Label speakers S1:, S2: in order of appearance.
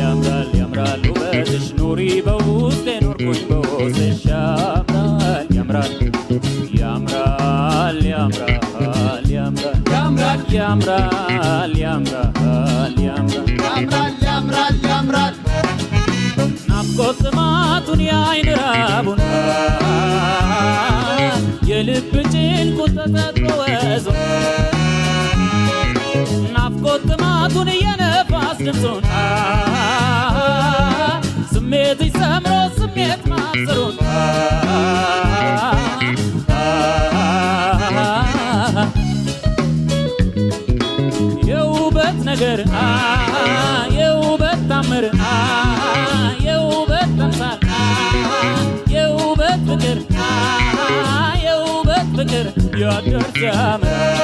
S1: ያምራል ያምራል ውበትሽ ኑሪ በውስጤ ኖርኩኝ በውስጥሽ ያምራል ያምራል ያምራል ያምራል ያምራል ያምራል ያምራል ያምራል
S2: ያምራል ያምራል
S1: ናፍቆት ጥማቱን የዓይን ራቡን የልብ ጭንቁን ተሰጥቶ ወዞ ናፍቆት ጥማቱን የነፋስ ድምፁን ስሜትሽ ሰምሮ ስሜት ማብሰሩን የውበት ነገር የውበት ታምር የውበት ተምሳል የውበት ፍቅር የውበት ፍቅር ያደርስ ያምራል